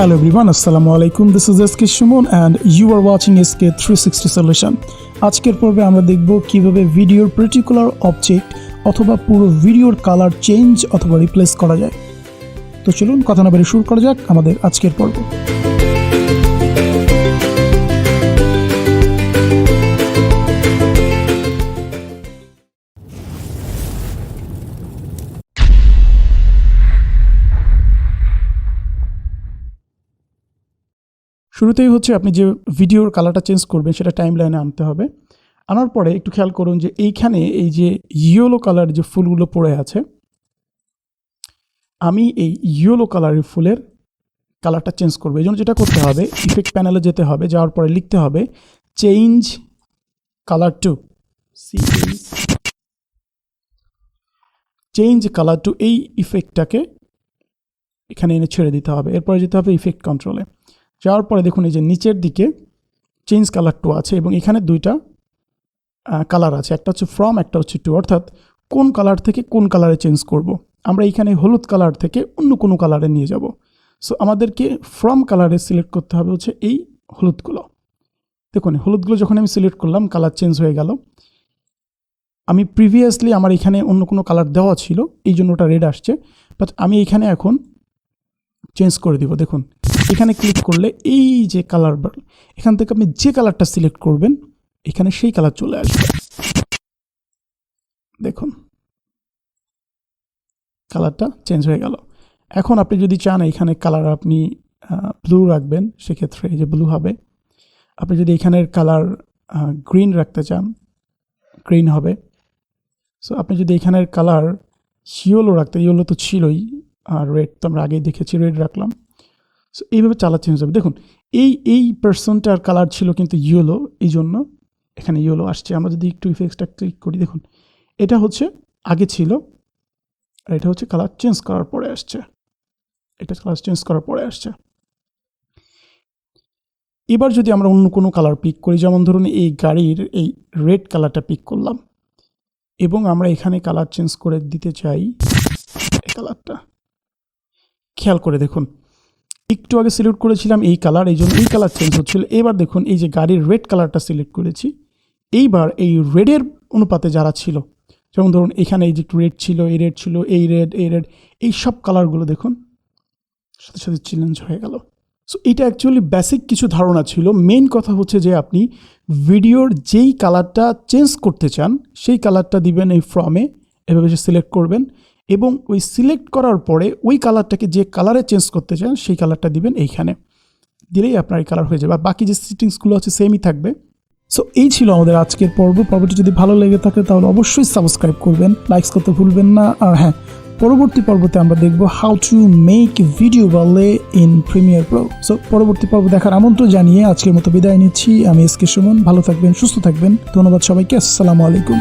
Hello everyone, Assalamu alaikum. This is SK Sumon and you are watching SK 360 Solution. আজকের পর্বে আমরা দেখব কিভাবে ভিডিওর পার্টিকুলার অবজেক্ট অথবা পুরো ভিডিওর কালার চেঞ্জ অথবা রিপ্লেস করা যায়। তো চলুন কথা না বাড়িয়ে শুরু করা যাক আমাদের আজকের পর্ব। শুরুতেই হচ্ছে আপনি যে ভিডিওর কালারটা চেঞ্জ করবেন সেটা টাইমলাইনে আনতে হবে। আনার পরে একটু খেয়াল করুন যে এইখানে এই যে ইয়েলো কালার যে ফুলগুলো পড়ে আছে, আমি এই ইয়েলো কালারের ফুলের কালারটা চেঞ্জ করবো। এই জন্য যেটা করতে হবে, ইফেক্ট প্যানেলে যেতে হবে, যাওয়ার পরে লিখতে হবে change colour to, change colour to. এই ইফেক্টটাকে এখানে এনে ছেড়ে দিতে হবে। এরপরে যেতে হবে ইফেক্ট কন্ট্রোলে। যাওয়ার পরে দেখুন এই যে নিচের দিকে চেঞ্জ কালার টু আছে এবং এখানে দুইটা কালার আছে, একটা হচ্ছে ফ্রম, একটা হচ্ছে টু, অর্থাৎ কোন কালার থেকে কোন কালারে চেঞ্জ করব। আমরা এখানে হলুদ কালার থেকে অন্য কোনো কালারে নিয়ে যাব। সো আমাদেরকে ফ্রম কালারে সিলেক্ট করতে হবে হচ্ছে এই হলুদগুলো। দেখুন হলুদগুলো যখন আমি সিলেক্ট করলাম কালার চেঞ্জ হয়ে গেল। আমি প্রিভিয়াসলি আমার এখানে অন্য কোনো কালার দেওয়া ছিল, এই জন্য ওটা রেড আসছে, বাট আমি এখানে এখন চেঞ্জ করে দিব। দেখুন এখানে ক্লিক করলে এই যে কালার বার, এখান থেকে আপনি যে কালারটা সিলেক্ট করবেন এখানে সেই কালার চলে আসবে। দেখুন কালারটা চেঞ্জ হয়ে গেল। এখন আপনি যদি চান এখানে কালার আপনি ব্লু রাখবেন, সেক্ষেত্রে এই যে ব্লু হবে। আপনি যদি এখানের কালার গ্রিন রাখতে চান, গ্রিন হবে। সো আপনি যদি এখানের কালার ইয়েলো রাখতে, ইয়েলো তো ছিলই, আর রেড তো আমরা আগেই দেখেছি, রেড রাখলাম। সো এইভাবে কালার চেঞ্জ হবে। দেখুন এই পার্সনটার কালার ছিল কিন্তু ইয়েলো, এই জন্য এখানে ইয়েলো আসছে। আমরা যদি একটু ইফেক্টসটা ক্লিক করি, দেখুন এটা হচ্ছে আগে ছিল আর এটা হচ্ছে কালার চেঞ্জ করার পরে আসছে। এটা কালার চেঞ্জ করার পরে আসছে। এবার যদি আমরা অন্য কোনো কালার পিক করি, যেমন ধরুন এই গাড়ির এই রেড কালারটা পিক করলাম এবং আমরা এখানে কালার চেঞ্জ করে দিতে চাই এই কালারটা। খেয়াল করে দেখুন একটু আগে সিলেক্ট করেছিলাম এই কালার, এই জন্য এই কালার চেঞ্জ হচ্ছিল। এবার দেখুন এই যে গাড়ির রেড কালারটা সিলেক্ট করেছি, এইবার এই রেডের অনুপাতে যারা ছিল, যেমন ধরুন এখানে এই যে একটু রেড ছিল, এই রেড ছিল, এই রেড, এই সব কালারগুলো দেখুন সাথে সাথে চেঞ্জ হয়ে গেল। সো এটা অ্যাকচুয়ালি বেসিক কিছু ধারণা ছিল। মেইন কথা হচ্ছে যে আপনি ভিডিওর যেই কালারটা চেঞ্জ করতে চান সেই কালারটা দিবেন এই ফ্রমে, এভাবে সিলেক্ট করবেন এবং ওই সিলেক্ট করার পরে ওই কালারটাকে যে কালারে চেঞ্জ করতে চান সেই কালারটা দিবেন এইখানে, দিলেই আপনার এই কালার হয়ে যাবে। আর বাকি যে সেটিংসগুলো আছে সেমই থাকবে। সো এই ছিল আমাদের আজকের পর্বটি যদি ভালো লেগে থাকে তাহলে অবশ্যই সাবস্ক্রাইব করবেন, লাইকস করতে ভুলবেন না। আর হ্যাঁ, পরবর্তী পর্বতে আমরা দেখব how to make video overlay in Premiere Pro. So পরবর্তী পর্ব দেখার আমন্ত্রণ জানিয়ে আজকের মতো বিদায় নিচ্ছি। আমি এসকে সুমন। ভালো থাকবেন, সুস্থ থাকবেন। ধন্যবাদ সবাইকে। আসসালামু আলাইকুম।